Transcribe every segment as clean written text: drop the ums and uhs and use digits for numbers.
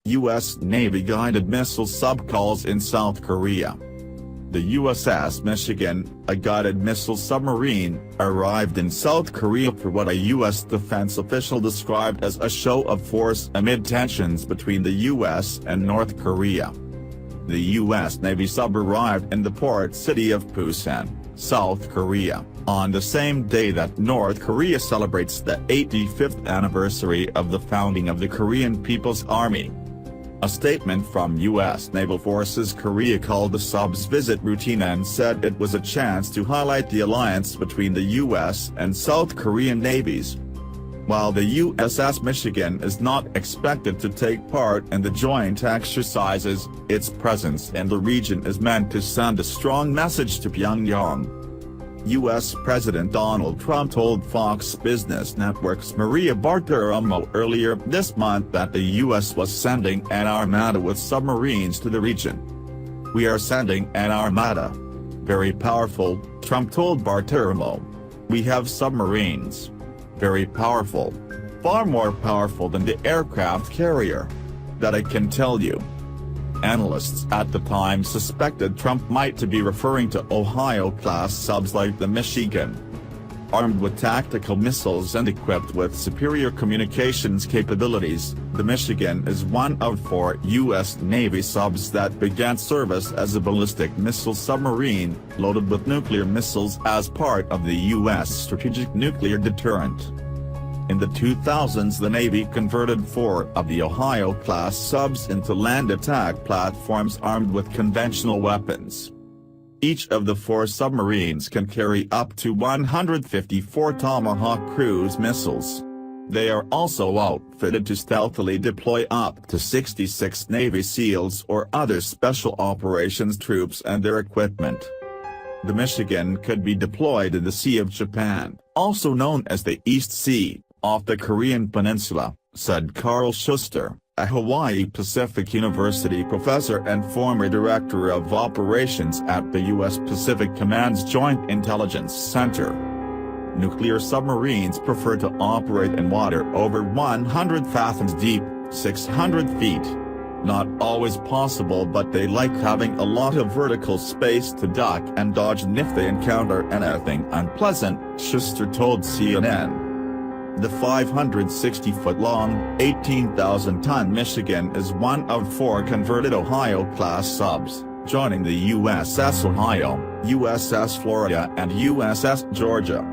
U.S. Navy guided missile subcalls in South Korea. The USS Michigan, a guided missile submarine, arrived in South Korea for what a U.S. defense official described as a show of force amid tensions between the U.S. and North Korea. The U.S. Navy sub arrived in the port city of Busan, South Korea, on the same day that North Korea celebrates the 85th anniversary of the founding of the Korean People's Army. A statement from U.S. Naval Forces Korea called the sub's visit routine and said it was a chance to highlight the alliance between the U.S. and South Korean navies. While the USS Michigan is not expected to take part in the joint exercises, its presence in the region is meant to send a strong message to Pyongyang. U.S. President Donald Trump told Fox Business Network's Maria Bartiromo earlier this month that the U.S. was sending an armada with submarines to the region. "We are sending an armada. Very powerful," Trump told Bartiromo. "We have submarines. Very powerful. Far more powerful than the aircraft carrier. That I can tell you." Analysts at the time suspected Trump might be referring to Ohio-class subs like the Michigan. Armed with tactical missiles and equipped with superior communications capabilities, the Michigan is one of 4 U.S. Navy subs that began service as a ballistic missile submarine, loaded with nuclear missiles as part of the U.S. strategic nuclear deterrent. In the 2000s the Navy converted 4 of the Ohio-class subs into land attack platforms armed with conventional weapons. Each of the 4 submarines can carry up to 154 Tomahawk cruise missiles. They are also outfitted to stealthily deploy up to 66 Navy SEALs or other special operations troops and their equipment. The Michigan could be deployed in the Sea of Japan, also known as the East Sea, off the Korean peninsula, said Carl Schuster, a Hawaii Pacific University professor and former director of operations at the U.S. Pacific Command's Joint Intelligence Center. Nuclear submarines prefer to operate in water over 100 fathoms deep, 600 feet. Not always possible, but they like having a lot of vertical space to duck and dodge if they encounter anything unpleasant, Schuster told CNN. The 560-foot-long, 18,000-ton Michigan is one of 4 converted Ohio-class subs, joining the USS Ohio, USS Florida and USS Georgia.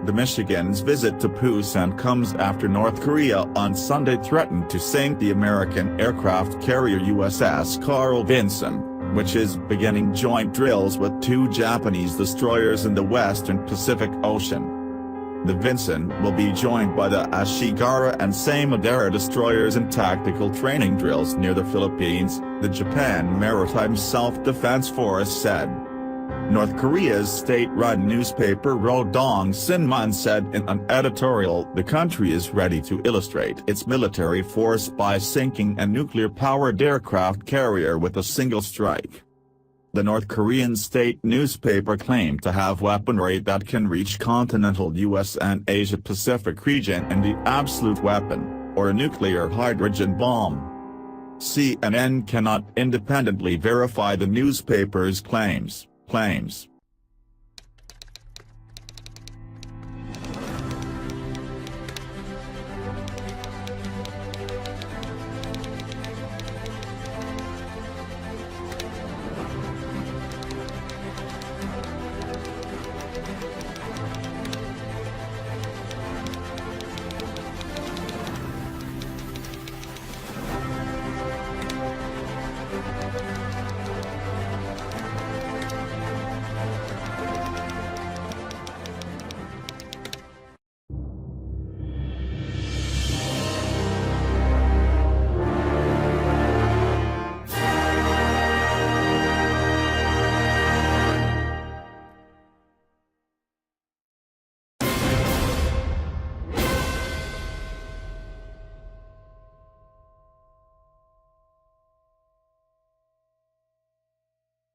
The Michigan's visit to Busan comes after North Korea on Sunday threatened to sink the American aircraft carrier USS Carl Vinson, which is beginning joint drills with 2 Japanese destroyers in the western Pacific Ocean. The Vinson will be joined by the Ashigara and Samadera destroyers in tactical training drills near the Philippines, the Japan Maritime Self-Defense Force said. North Korea's state-run newspaper Rodong Sinmun said in an editorial the country is ready to illustrate its military force by sinking a nuclear-powered aircraft carrier with a single strike. The North Korean state newspaper claimed to have weaponry that can reach continental U.S. and Asia-Pacific region and the absolute weapon, or a nuclear hydrogen bomb. CNN cannot independently verify the newspaper's claims.